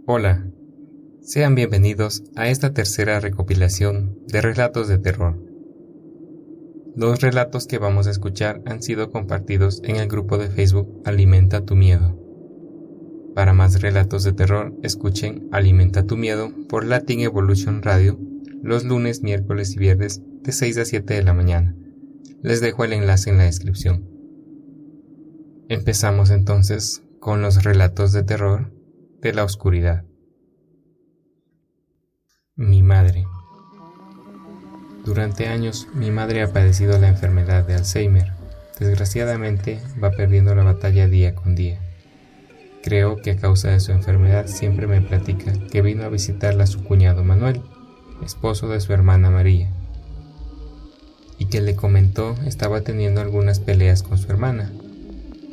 Hola, sean bienvenidos a esta tercera recopilación de relatos de terror. Los relatos que vamos a escuchar han sido compartidos en el grupo de Facebook Alimenta tu Miedo. Para más relatos de terror, escuchen Alimenta tu Miedo por Latin Evolution Radio los lunes, miércoles y viernes de 6 a 7 de la mañana. Les dejo el enlace en la descripción. Empezamos entonces con los relatos de terror de la oscuridad. Mi madre. Durante años, mi madre ha padecido la enfermedad de Alzheimer. Desgraciadamente, va perdiendo la batalla día con día. Creo que a causa de su enfermedad siempre me platica que vino a visitarla su cuñado Manuel, esposo de su hermana María, y que le comentó estaba teniendo algunas peleas con su hermana.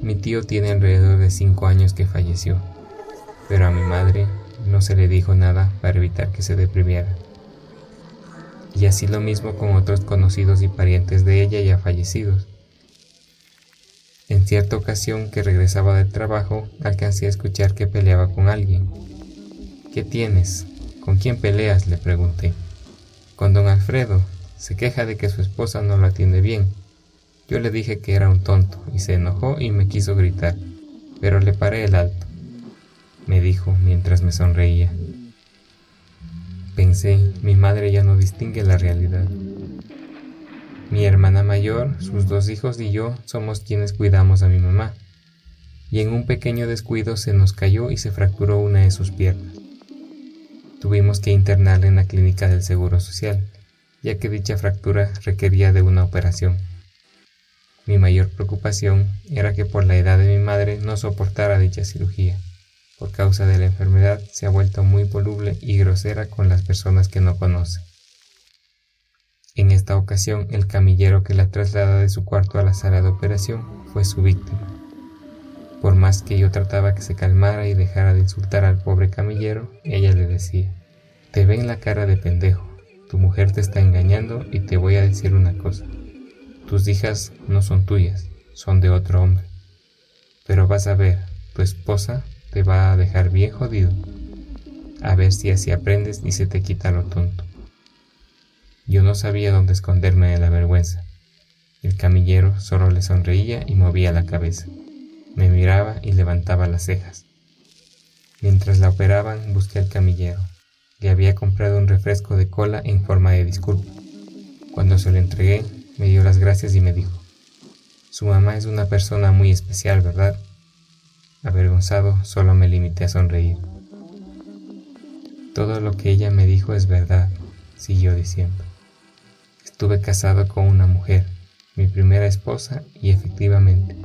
Mi tío tiene alrededor de 5 años que falleció, pero a mi madre no se le dijo nada para evitar que se deprimiera. Y así lo mismo con otros conocidos y parientes de ella ya fallecidos. En cierta ocasión que regresaba del trabajo, alcancé a escuchar que peleaba con alguien. ¿Qué tienes? ¿Con quién peleas?, le pregunté. Con don Alfredo. Se queja de que su esposa no lo atiende bien. Yo le dije que era un tonto y se enojó y me quiso gritar, pero le paré el alto, me dijo mientras me sonreía. Pensé, mi madre ya no distingue la realidad. Mi hermana mayor, sus 2 hijos y yo somos quienes cuidamos a mi mamá, y en un pequeño descuido se nos cayó y se fracturó una de sus piernas. Tuvimos que internarla en la clínica del Seguro Social, ya que dicha fractura requería de una operación. Mi mayor preocupación era que por la edad de mi madre no soportara dicha cirugía. Por causa de la enfermedad se ha vuelto muy voluble y grosera con las personas que no conoce. En esta ocasión, el camillero que la traslada de su cuarto a la sala de operación fue su víctima. Por más que yo trataba que se calmara y dejara de insultar al pobre camillero, ella le decía: «Te ven la cara de pendejo, tu mujer te está engañando y te voy a decir una cosa. Tus hijas no son tuyas, son de otro hombre. Pero vas a ver, tu esposa te va a dejar bien jodido. A ver si así aprendes y se te quita lo tonto». Yo no sabía dónde esconderme de la vergüenza. El camillero solo le sonreía y movía la cabeza. Me miraba y levantaba las cejas. Mientras la operaban, busqué al camillero. Le había comprado un refresco de cola en forma de disculpa. Cuando se lo entregué, me dio las gracias y me dijo: «Su mamá es una persona muy especial, ¿verdad?». Avergonzado, solo me limité a sonreír. «Todo lo que ella me dijo es verdad», siguió diciendo. «Estuve casado con una mujer, mi primera esposa, y efectivamente,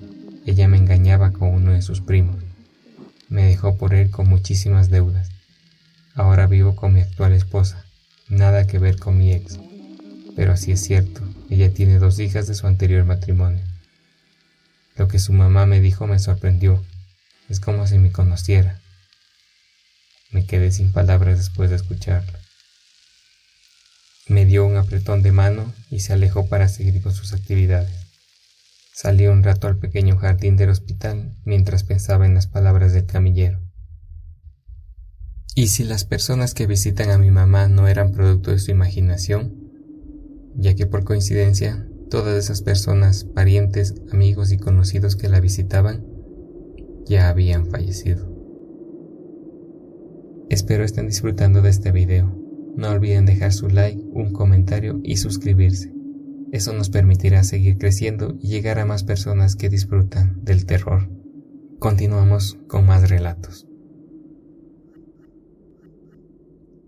ella me engañaba con uno de sus primos. Me dejó por él con muchísimas deudas. Ahora vivo con mi actual esposa, nada que ver con mi ex. Pero así es cierto, ella tiene 2 hijas de su anterior matrimonio. Lo que su mamá me dijo me sorprendió, es como si me conociera». Me quedé sin palabras después de escucharlo. Me dio un apretón de mano y se alejó para seguir con sus actividades. Salí un rato al pequeño jardín del hospital mientras pensaba en las palabras del camillero. ¿Y si las personas que visitan a mi mamá no eran producto de su imaginación? Ya que por coincidencia, todas esas personas, parientes, amigos y conocidos que la visitaban, ya habían fallecido. Espero estén disfrutando de este video. No olviden dejar su like, un comentario y suscribirse. Eso nos permitirá seguir creciendo y llegar a más personas que disfrutan del terror. Continuamos con más relatos.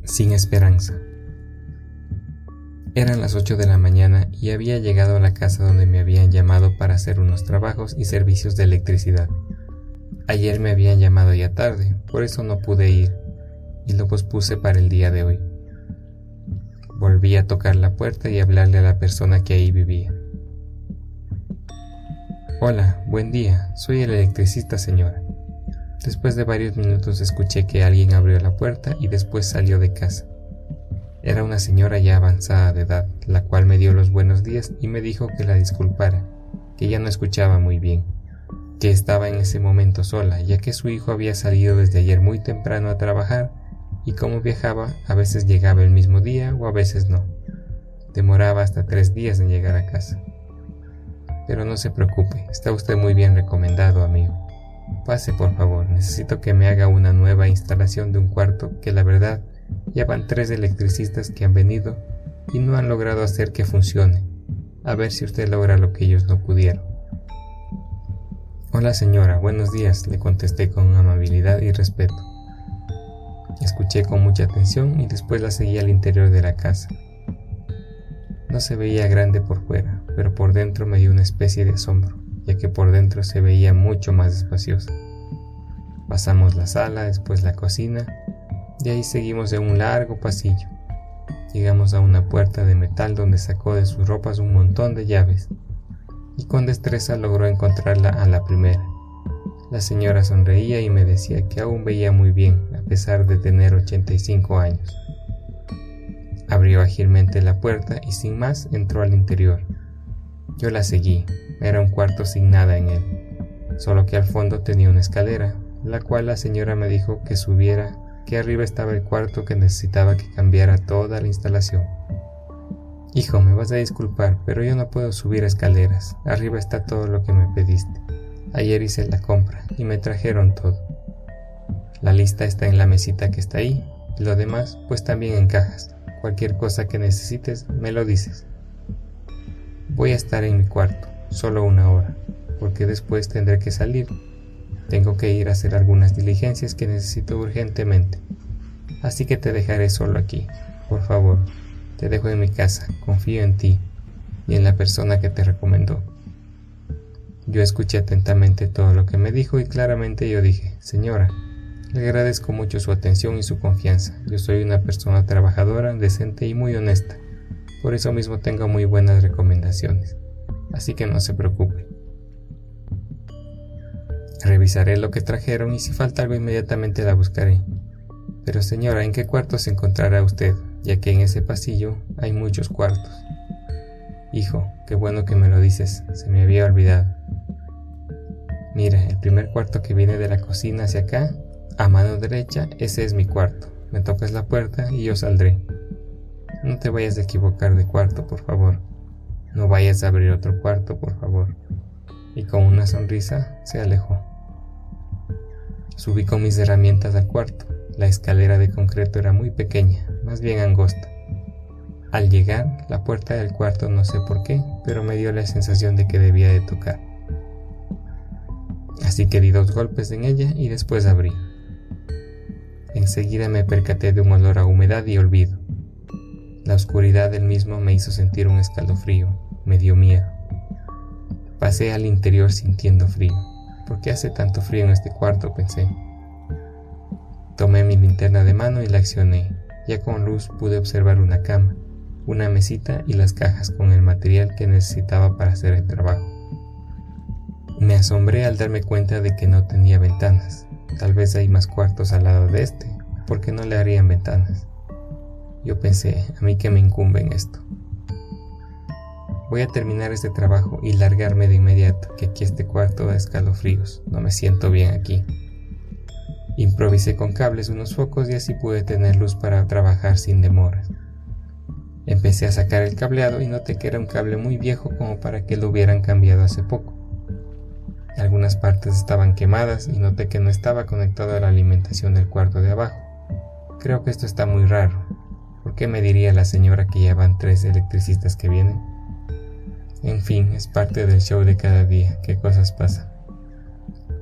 Sin esperanza. Eran las 8 de la mañana y había llegado a la casa donde me habían llamado para hacer unos trabajos y servicios de electricidad. Ayer me habían llamado ya tarde, por eso no pude ir, y lo pospuse para el día de hoy. Volví a tocar la puerta y hablarle a la persona que ahí vivía. «Hola, buen día, soy el electricista, señora». Después de varios minutos escuché que alguien abrió la puerta y después salió de casa. Era una señora ya avanzada de edad, la cual me dio los buenos días y me dijo que la disculpara, que ya no escuchaba muy bien. que estaba en ese momento sola, ya que su hijo había salido desde ayer muy temprano a trabajar y como viajaba, a veces llegaba el mismo día o a veces no. Demoraba hasta 3 días en llegar a casa. Pero no se preocupe, está usted muy bien recomendado, amigo. Pase, por favor, necesito que me haga una nueva instalación de un cuarto que la verdad ya van 3 electricistas que han venido y no han logrado hacer que funcione. A ver si usted logra lo que ellos no pudieron. Hola señora, buenos días, le contesté con amabilidad y respeto. Escuché con mucha atención y después la seguí al interior de la casa. No se veía grande por fuera, pero por dentro me dio una especie de asombro, ya que por dentro se veía mucho más espaciosa. Pasamos la sala, después la cocina, y ahí seguimos en un largo pasillo. Llegamos a una puerta de metal donde sacó de sus ropas un montón de llaves, y con destreza logró encontrarla a la primera. La señora sonreía y me decía que aún veía muy bien, a pesar de tener 85 años. Abrió ágilmente la puerta y sin más entró al interior. Yo la seguí. Era un cuarto sin nada en él, solo que al fondo tenía una escalera, la cual la señora me dijo que subiera, que arriba estaba el cuarto que necesitaba que cambiara toda la instalación. Hijo, me vas a disculpar, pero yo no puedo subir escaleras. Arriba está todo lo que me pediste. Ayer hice la compra y me trajeron todo. La lista está en la mesita que está ahí, y lo demás pues también en cajas. Cualquier cosa que necesites, me lo dices. Voy a estar en mi cuarto, solo 1 hora, porque después tendré que salir. Tengo que ir a hacer algunas diligencias que necesito urgentemente. Así que te dejaré solo aquí. Por favor, te dejo en mi casa, confío en ti y en la persona que te recomendó. Yo escuché atentamente todo lo que me dijo y claramente yo dije, señora, le agradezco mucho su atención y su confianza. Yo soy una persona trabajadora, decente y muy honesta. Por eso mismo tengo muy buenas recomendaciones. Así que no se preocupe. Revisaré lo que trajeron y si falta algo inmediatamente la buscaré. Pero señora, ¿en qué cuarto se encontrará usted? Ya que en ese pasillo hay muchos cuartos. Hijo, qué bueno que me lo dices, se me había olvidado. Mira, el primer cuarto que viene de la cocina hacia acá, a mano derecha, ese es mi cuarto. Me tocas la puerta y yo saldré. No te vayas a equivocar de cuarto, por favor. No vayas a abrir otro cuarto, por favor. Y con una sonrisa se alejó. Subí con mis herramientas al cuarto. La escalera de concreto era muy pequeña, más bien angosta. Al llegar, la puerta del cuarto no sé por qué, pero me dio la sensación de que debía de tocar. Así que di 2 golpes en ella y después abrí. Enseguida me percaté de un olor a humedad y olvido. La oscuridad del mismo me hizo sentir un escalofrío, me dio miedo. Pasé al interior sintiendo frío. ¿Por qué hace tanto frío en este cuarto?, pensé. Tomé mi linterna de mano y la accioné. Ya con luz pude observar una cama, una mesita y las cajas con el material que necesitaba para hacer el trabajo. Me asombré al darme cuenta de que no tenía ventanas. Tal vez hay más cuartos al lado de este, ¿por qué no le harían ventanas? Yo pensé, a mí que me incumbe en esto. Voy a terminar este trabajo y largarme de inmediato, que aquí este cuarto da escalofríos, no me siento bien aquí. Improvisé con cables unos focos y así pude tener luz para trabajar sin demoras. Empecé a sacar el cableado y noté que era un cable muy viejo como para que lo hubieran cambiado hace poco. Algunas partes estaban quemadas y noté que no estaba conectado a la alimentación del cuarto de abajo. Creo que esto está muy raro. ¿Por qué me diría la señora que ya van 3 electricistas que vienen? En fin, es parte del show de cada día. ¿Qué cosas pasan?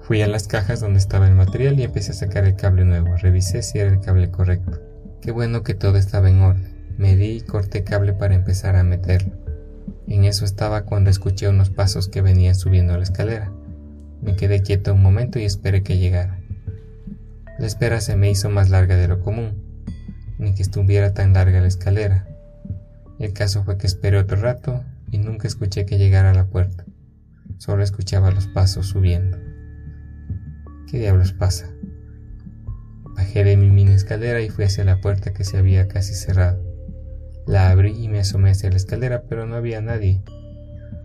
Fui a las cajas donde estaba el material y empecé a sacar el cable nuevo. Revisé si era el cable correcto. Qué bueno que todo estaba en orden. Medí y corté cable para empezar a meterlo. En eso estaba cuando escuché unos pasos que venían subiendo la escalera. Me quedé quieto un momento y esperé que llegara. La espera se me hizo más larga de lo común, ni que estuviera tan larga la escalera. El caso fue que esperé otro rato y nunca escuché que llegara a la puerta. Solo escuchaba los pasos subiendo. ¿Qué diablos pasa? Bajé de mi mini escalera y fui hacia la puerta que se había casi cerrado. La abrí y me asomé hacia la escalera, pero no había nadie.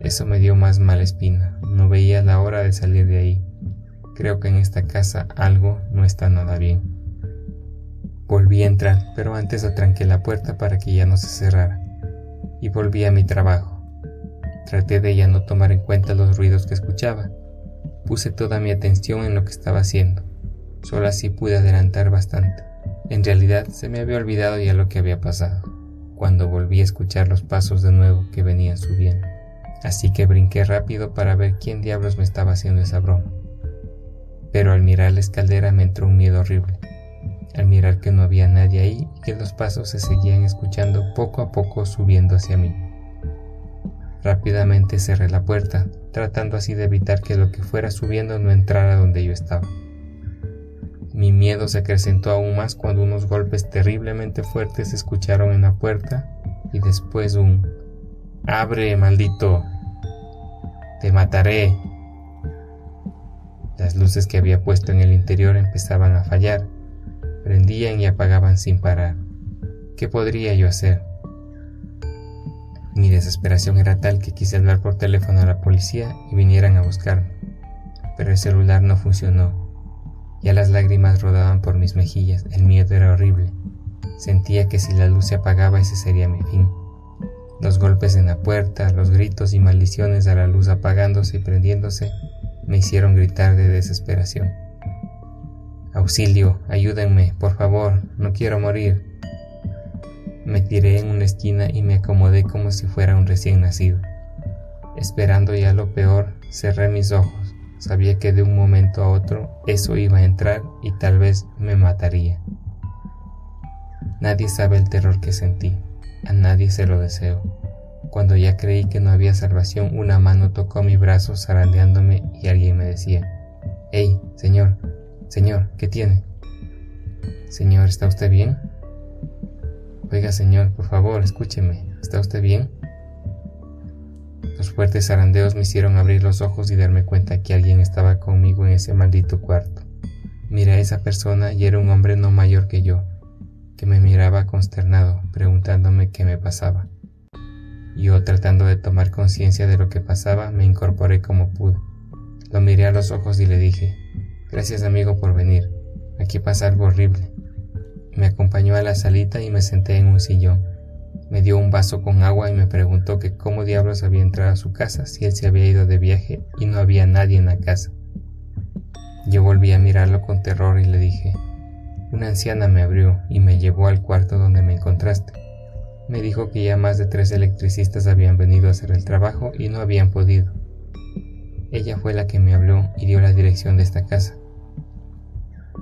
Eso me dio más mala espina. No veía la hora de salir de ahí. Creo que en esta casa algo no está nada bien. Volví a entrar, pero antes atranqué la puerta para que ya no se cerrara, y volví a mi trabajo. Traté de ya no tomar en cuenta los ruidos que escuchaba. Puse toda mi atención en lo que estaba haciendo. Solo así pude adelantar bastante. En realidad se me había olvidado ya lo que había pasado, cuando volví a escuchar los pasos de nuevo que venían subiendo. Así que brinqué rápido para ver quién diablos me estaba haciendo esa broma. Pero al mirar la escalera me entró un miedo horrible, al mirar que no había nadie ahí y que los pasos se seguían escuchando poco a poco subiendo hacia mí. Rápidamente cerré la puerta, tratando así de evitar que lo que fuera subiendo no entrara donde yo estaba. Mi miedo se acrecentó aún más cuando unos golpes terriblemente fuertes se escucharon en la puerta y después un «¡Abre, maldito! ¡Te mataré!». Las luces que había puesto en el interior empezaban a fallar, prendían y apagaban sin parar. ¿Qué podría yo hacer? Mi desesperación era tal que quise hablar por teléfono a la policía y vinieran a buscarme, pero el celular no funcionó. Ya las lágrimas rodaban por mis mejillas, el miedo era horrible. Sentía que si la luz se apagaba ese sería mi fin. Los golpes en la puerta, los gritos y maldiciones a la luz apagándose y prendiéndose me hicieron gritar de desesperación. «¡Auxilio! ¡Ayúdenme! ¡Por favor! ¡No quiero morir!». Me tiré en una esquina y me acomodé como si fuera un recién nacido. Esperando ya lo peor, cerré mis ojos. Sabía que de un momento a otro eso iba a entrar y tal vez me mataría. Nadie sabe el terror que sentí. A nadie se lo deseo. Cuando ya creí que no había salvación, una mano tocó mi brazo zarandeándome y alguien me decía: «¡Hey, señor! Señor, ¿qué tiene?» «Señor, ¿está usted bien?» «Oiga, señor, por favor, escúcheme. ¿Está usted bien?» Los fuertes zarandeos me hicieron abrir los ojos y darme cuenta que alguien estaba conmigo en ese maldito cuarto. Miré a esa persona y era un hombre no mayor que yo, que me miraba consternado, preguntándome qué me pasaba. Yo, tratando de tomar conciencia de lo que pasaba, me incorporé como pude. Lo miré a los ojos y le dije: «Gracias, amigo, por venir. Aquí pasa algo horrible». Me acompañó a la salita y me senté en un sillón. Me dio un vaso con agua y me preguntó que cómo diablos había entrado a su casa si él se había ido de viaje y no había nadie en la casa. Yo volví a mirarlo con terror y le dije: «Una anciana me abrió y me llevó al cuarto donde me encontraste. Me dijo que ya más de 3 electricistas habían venido a hacer el trabajo y no habían podido. Ella fue la que me habló y dio la dirección de esta casa».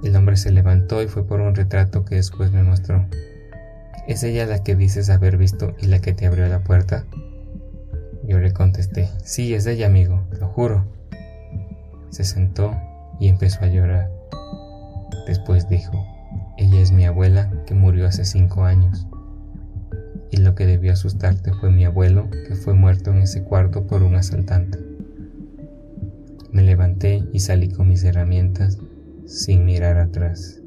El hombre se levantó y fue por un retrato que después me mostró. «¿Es ella la que dices haber visto y la que te abrió la puerta?». Yo le contesté: «Sí, es ella, amigo, lo juro». Se sentó y empezó a llorar. Después dijo: «Ella es mi abuela que murió hace 5 años. Y lo que debió asustarte fue mi abuelo que fue muerto en ese cuarto por un asaltante». Me levanté y salí con mis herramientas sin mirar atrás.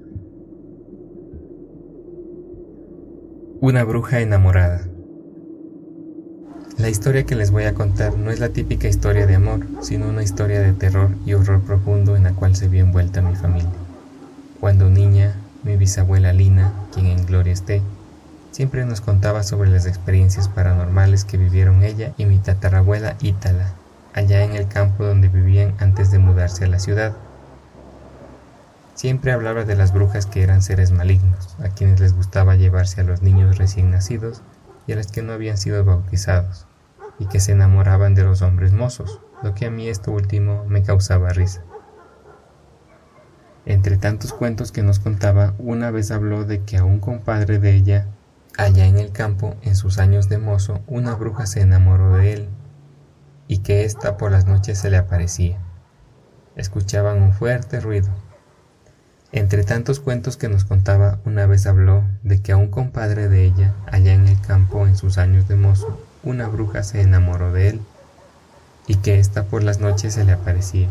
Una bruja enamorada. La historia que les voy a contar no es la típica historia de amor, sino una historia de terror y horror profundo en la cual se vio envuelta mi familia. Cuando niña, mi bisabuela Lina, quien en gloria esté, siempre nos contaba sobre las experiencias paranormales que vivieron ella y mi tatarabuela Ítala, allá en el campo donde vivían antes de mudarse a la ciudad. Siempre hablaba de las brujas que eran seres malignos, a quienes les gustaba llevarse a los niños recién nacidos y a los que no habían sido bautizados, y que se enamoraban de los hombres mozos, lo que a mí esto último me causaba risa. Entre tantos cuentos que nos contaba, una vez habló de que a un compadre de ella, allá en el campo, en sus años de mozo, una bruja se enamoró de él, y que ésta por las noches se le aparecía. Escuchaban un fuerte ruido. Entre tantos cuentos que nos contaba, una vez habló de que a un compadre de ella, allá en el campo en sus años de mozo, una bruja se enamoró de él, y que ésta por las noches se le aparecía.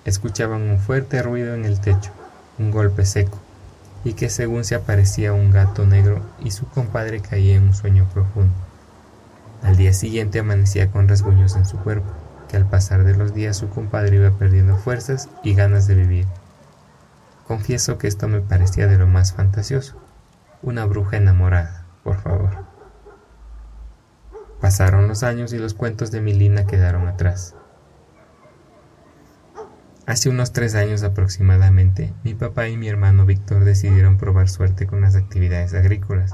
Escuchaban un fuerte ruido en el techo, un golpe seco, y que según se aparecía un gato negro y su compadre caía en un sueño profundo. Al día siguiente amanecía con rasguños en su cuerpo, que al pasar de los días su compadre iba perdiendo fuerzas y ganas de vivir. Confieso que esto me parecía de lo más fantasioso. Una bruja enamorada, por favor. Pasaron los años y los cuentos de Milina quedaron atrás. Hace unos 3 años aproximadamente, mi papá y mi hermano Víctor decidieron probar suerte con las actividades agrícolas.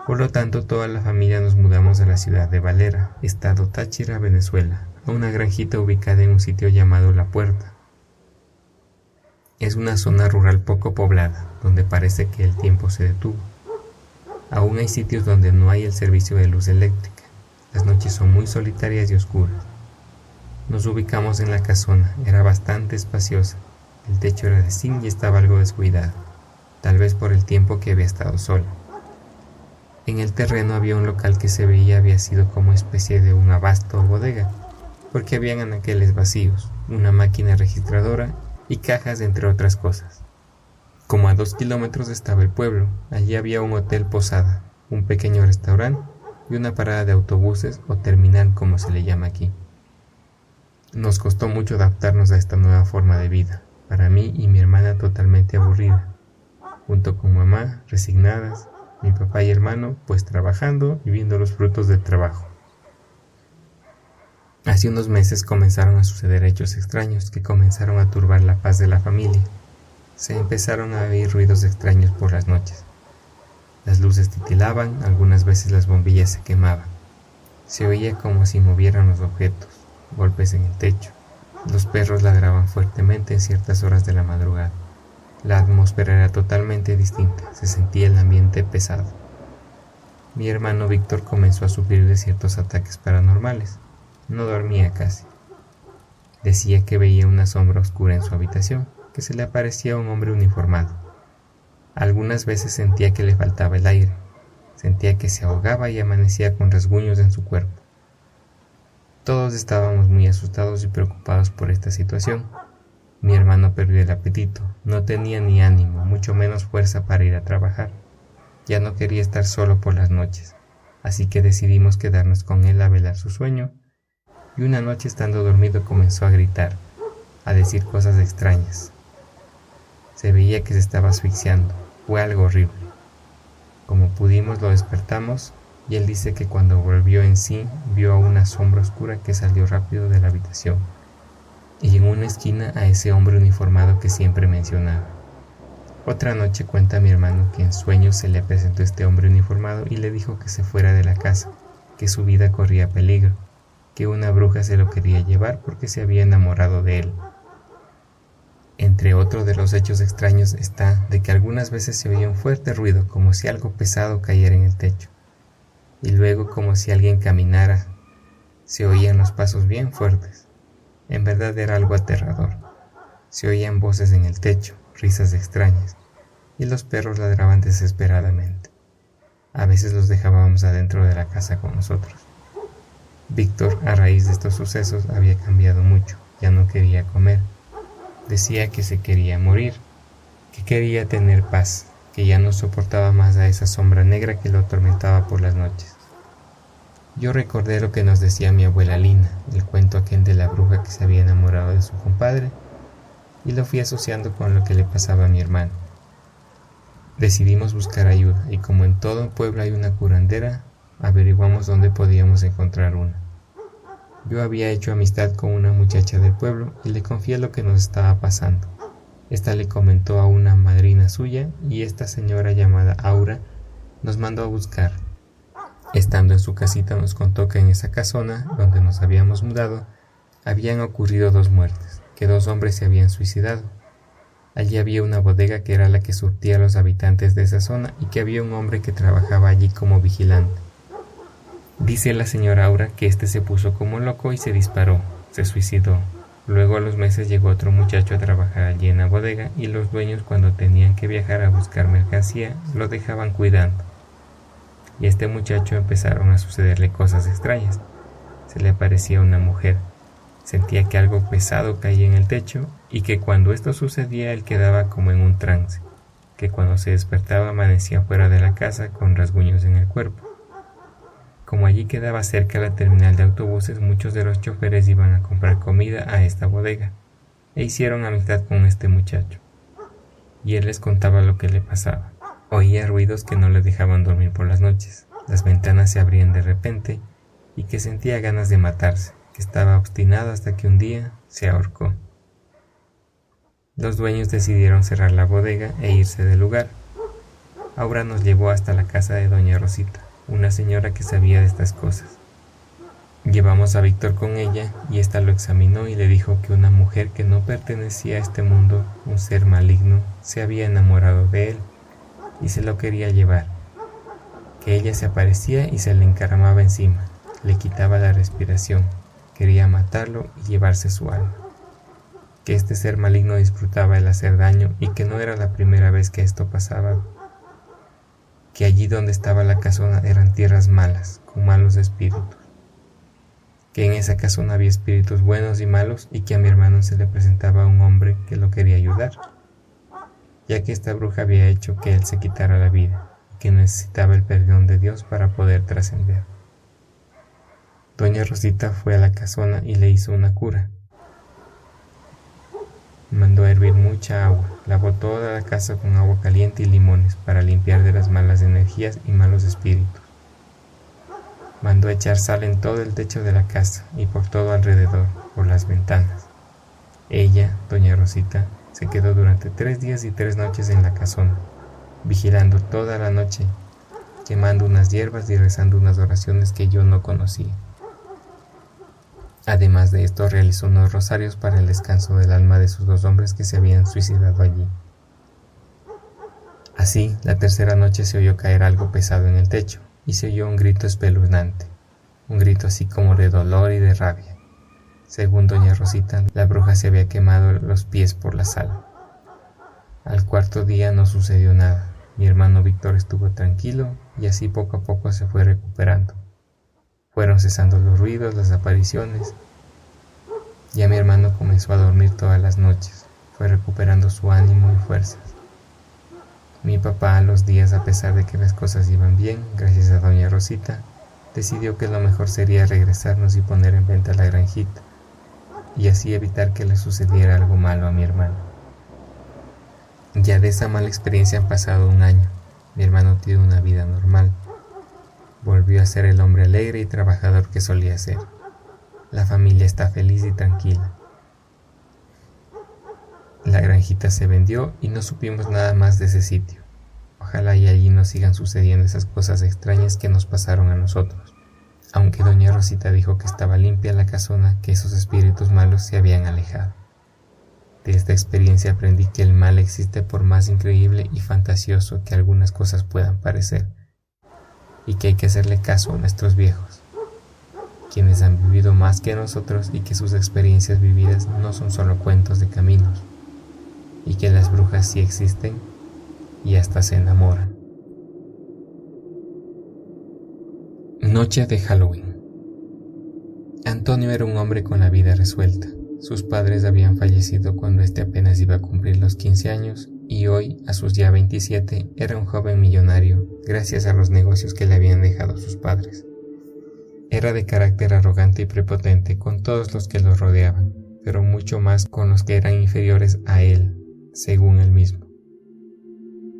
Por lo tanto, toda la familia nos mudamos a la ciudad de Valera, estado Táchira, Venezuela, a una granjita ubicada en un sitio llamado La Puerta. Es una zona rural poco poblada, donde parece que el tiempo se detuvo. Aún hay sitios donde no hay el servicio de luz eléctrica. Las noches son muy solitarias y oscuras. Nos ubicamos en la casona, era bastante espaciosa. El techo era de zinc y estaba algo descuidado, tal vez por el tiempo que había estado sola. En el terreno había un local que se veía había sido como especie de un abasto o bodega, porque habían anaqueles vacíos, una máquina registradora y cajas entre otras cosas. Como a 2 kilómetros estaba el pueblo, allí había un hotel posada, un pequeño restaurante y una parada de autobuses o terminal como se le llama aquí. Nos costó mucho adaptarnos a esta nueva forma de vida, para mí y mi hermana totalmente aburrida, junto con mamá, resignadas, mi papá y hermano pues trabajando y viendo los frutos del trabajo. Hace unos meses comenzaron a suceder hechos extraños que comenzaron a turbar la paz de la familia. Se empezaron a oír ruidos extraños por las noches. Las luces titilaban, algunas veces las bombillas se quemaban. Se oía como si movieran los objetos, golpes en el techo. Los perros ladraban fuertemente en ciertas horas de la madrugada. La atmósfera era totalmente distinta, se sentía el ambiente pesado. Mi hermano Víctor comenzó a sufrir de ciertos ataques paranormales. No dormía casi. Decía que veía una sombra oscura en su habitación, que se le aparecía un hombre uniformado. Algunas veces sentía que le faltaba el aire, sentía que se ahogaba y amanecía con rasguños en su cuerpo. Todos estábamos muy asustados y preocupados por esta situación. Mi hermano perdió el apetito, no tenía ni ánimo, mucho menos fuerza para ir a trabajar. Ya no quería estar solo por las noches, así que decidimos quedarnos con él a velar su sueño, y una noche estando dormido comenzó a gritar, a decir cosas extrañas. Se veía que se estaba asfixiando, fue algo horrible. Como pudimos lo despertamos, y él dice que cuando volvió en sí, vio a una sombra oscura que salió rápido de la habitación, y en una esquina a ese hombre uniformado que siempre mencionaba. Otra noche cuenta mi hermano que en sueños se le presentó este hombre uniformado y le dijo que se fuera de la casa, que su vida corría peligro, que una bruja se lo quería llevar porque se había enamorado de él. Entre otros de los hechos extraños está de que algunas veces se oía un fuerte ruido como si algo pesado cayera en el techo, y luego como si alguien caminara. Se oían los pasos bien fuertes. En verdad era algo aterrador. Se oían voces en el techo, risas extrañas, y los perros ladraban desesperadamente. A veces los dejábamos adentro de la casa con nosotros. Víctor, a raíz de estos sucesos, había cambiado mucho, ya no quería comer. Decía que se quería morir, que quería tener paz, que ya no soportaba más a esa sombra negra que lo atormentaba por las noches. Yo recordé lo que nos decía mi abuela Lina, el cuento aquel de la bruja que se había enamorado de su compadre, y lo fui asociando con lo que le pasaba a mi hermano. Decidimos buscar ayuda, y como en todo pueblo hay una curandera, averiguamos dónde podíamos encontrar una. Yo había hecho amistad con una muchacha del pueblo y le confié lo que nos estaba pasando. Esta le comentó a una madrina suya y esta señora llamada Aura nos mandó a buscar. Estando en su casita nos contó que en esa casona donde nos habíamos mudado habían ocurrido 2 muertes, que 2 hombres se habían suicidado. Allí había una bodega que era la que surtía a los habitantes de esa zona y que había un hombre que trabajaba allí como vigilante. Dice la señora Aura que este se puso como loco y se disparó, se suicidó. Luego a los meses llegó otro muchacho a trabajar allí en la bodega y los dueños cuando tenían que viajar a buscar mercancía lo dejaban cuidando. Y a este muchacho empezaron a sucederle cosas extrañas. Se le aparecía una mujer, sentía que algo pesado caía en el techo y que cuando esto sucedía él quedaba como en un trance, que cuando se despertaba amanecía fuera de la casa con rasguños en el cuerpo. Como allí quedaba cerca la terminal de autobuses, muchos de los choferes iban a comprar comida a esta bodega, e hicieron amistad con este muchacho, y él les contaba lo que le pasaba. Oía ruidos que no le dejaban dormir por las noches, las ventanas se abrían de repente, y que sentía ganas de matarse, que estaba obstinado hasta que un día se ahorcó. Los dueños decidieron cerrar la bodega e irse del lugar. Aura nos llevó hasta la casa de doña Rosita, una señora que sabía de estas cosas. Llevamos a Víctor con ella y ésta lo examinó y le dijo que una mujer que no pertenecía a este mundo, un ser maligno, se había enamorado de él y se lo quería llevar, que ella se aparecía y se le encaramaba encima, le quitaba la respiración, quería matarlo y llevarse su alma, que este ser maligno disfrutaba el hacer daño y que no era la primera vez que esto pasaba, que allí donde estaba la casona eran tierras malas, con malos espíritus, que en esa casona había espíritus buenos y malos y que a mi hermano se le presentaba un hombre que lo quería ayudar, ya que esta bruja había hecho que él se quitara la vida y que necesitaba el perdón de Dios para poder trascender. Doña Rosita fue a la casona y le hizo una cura. Mandó a hervir mucha agua, lavó toda la casa con agua caliente y limones para limpiar de las malas energías y malos espíritus. Mandó echar sal en todo el techo de la casa y por todo alrededor, por las ventanas. Ella, doña Rosita, se quedó durante 3 días y 3 noches en la casona, vigilando toda la noche, quemando unas hierbas y rezando unas oraciones que yo no conocía. Además de esto, realizó unos rosarios para el descanso del alma de sus 2 hombres que se habían suicidado allí. Así, la tercera noche se oyó caer algo pesado en el techo, y se oyó un grito espeluznante, un grito así como de dolor y de rabia. Según doña Rosita, la bruja se había quemado los pies por la sal. Al 4.º día no sucedió nada, mi hermano Víctor estuvo tranquilo, y así poco a poco se fue recuperando. Fueron cesando los ruidos, las apariciones. Ya mi hermano comenzó a dormir todas las noches, fue recuperando su ánimo y fuerzas. Mi papá a los días, a pesar de que las cosas iban bien, gracias a doña Rosita, decidió que lo mejor sería regresarnos y poner en venta la granjita, y así evitar que le sucediera algo malo a mi hermano. Ya de esa mala experiencia han pasado 1 año, mi hermano tiene una vida normal. Volvió a ser el hombre alegre y trabajador que solía ser. La familia está feliz y tranquila. La granjita se vendió y no supimos nada más de ese sitio. Ojalá y allí no sigan sucediendo esas cosas extrañas que nos pasaron a nosotros. Aunque doña Rosita dijo que estaba limpia la casona, que esos espíritus malos se habían alejado. De esta experiencia aprendí que el mal existe por más increíble y fantasioso que algunas cosas puedan parecer, y que hay que hacerle caso a nuestros viejos, quienes han vivido más que nosotros y que sus experiencias vividas no son solo cuentos de caminos, y que las brujas sí existen y hasta se enamoran. Noche de Halloween. Antonio era un hombre con la vida resuelta. Sus padres habían fallecido cuando éste apenas iba a cumplir los 15 años y hoy, a sus ya 27, era un joven millonario gracias a los negocios que le habían dejado sus padres. Era de carácter arrogante y prepotente con todos los que lo rodeaban, pero mucho más con los que eran inferiores a él, según él mismo.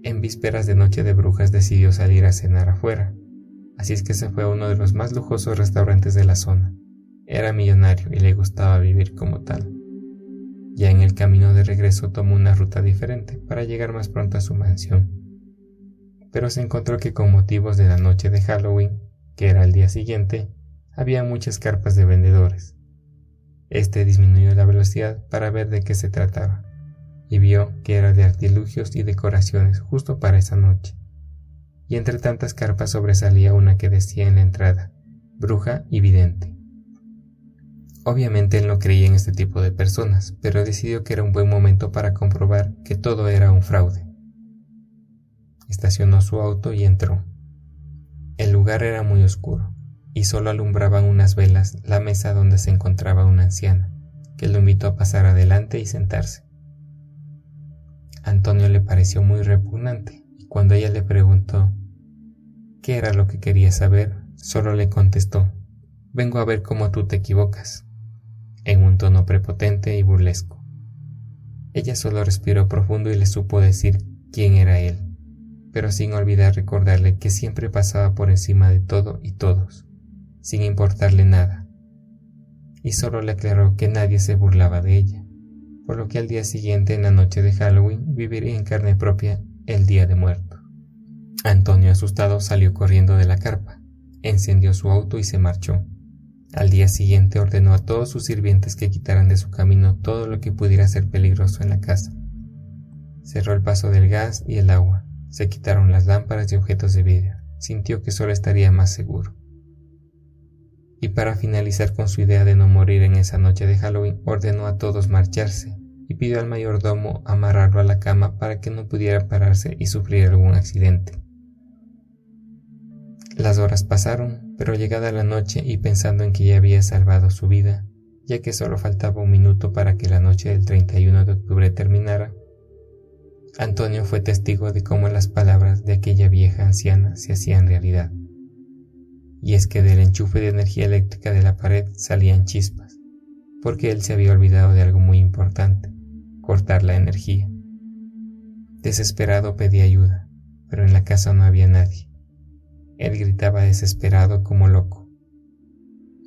En vísperas de Noche de Brujas decidió salir a cenar afuera, así es que se fue a uno de los más lujosos restaurantes de la zona. Era millonario y le gustaba vivir como tal. Ya en el camino de regreso tomó una ruta diferente para llegar más pronto a su mansión, pero se encontró que con motivos de la noche de Halloween, que era el día siguiente, había muchas carpas de vendedores. Este disminuyó la velocidad para ver de qué se trataba, y vio que era de artilugios y decoraciones justo para esa noche. Y entre tantas carpas sobresalía una que decía en la entrada, bruja y vidente. Obviamente él no creía en este tipo de personas, pero decidió que era un buen momento para comprobar que todo era un fraude. Estacionó su auto y entró. El lugar era muy oscuro, y solo alumbraban unas velas la mesa donde se encontraba una anciana, que lo invitó a pasar adelante y sentarse. Antonio le pareció muy repugnante, y cuando ella le preguntó qué era lo que quería saber, Solo le contestó: «Vengo a ver cómo tú te equivocas», en un tono prepotente y burlesco. Ella solo respiró profundo y le supo decir quién era él, pero sin olvidar recordarle que siempre pasaba por encima de todo y todos, sin importarle nada. Y solo le aclaró que nadie se burlaba de ella, por lo que al día siguiente, en la noche de Halloween, viviría en carne propia el Día de Muertos. Antonio, asustado, salió corriendo de la carpa, encendió su auto y se marchó. Al día siguiente ordenó a todos sus sirvientes que quitaran de su camino todo lo que pudiera ser peligroso en la casa. Cerró el paso del gas y el agua, se quitaron las lámparas y objetos de vidrio, sintió que solo estaría más seguro. Y para finalizar con su idea de no morir en esa noche de Halloween, ordenó a todos marcharse y pidió al mayordomo amarrarlo a la cama para que no pudiera pararse y sufrir algún accidente. Las horas pasaron, pero llegada la noche y pensando en que ya había salvado su vida, ya que solo faltaba un minuto para que la noche del 31 de octubre terminara, Antonio fue testigo de cómo las palabras de aquella vieja anciana se hacían realidad. Y es que del enchufe de energía eléctrica de la pared salían chispas, porque él se había olvidado de algo muy importante: cortar la energía. Desesperado pedía ayuda, pero en la casa no había nadie. Él gritaba desesperado como loco,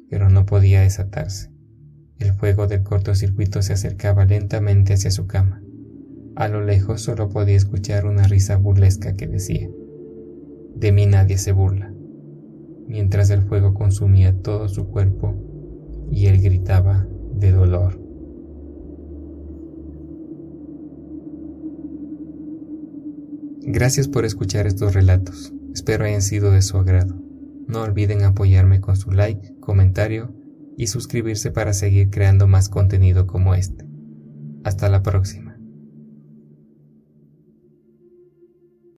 pero no podía desatarse. El fuego del cortocircuito se acercaba lentamente hacia su cama. A lo lejos solo podía escuchar una risa burlesca que decía: «De mí nadie se burla», mientras el fuego consumía todo su cuerpo y él gritaba de dolor. Gracias por escuchar estos relatos. Espero hayan sido de su agrado. No olviden apoyarme con su like, comentario y suscribirse para seguir creando más contenido como este. Hasta la próxima.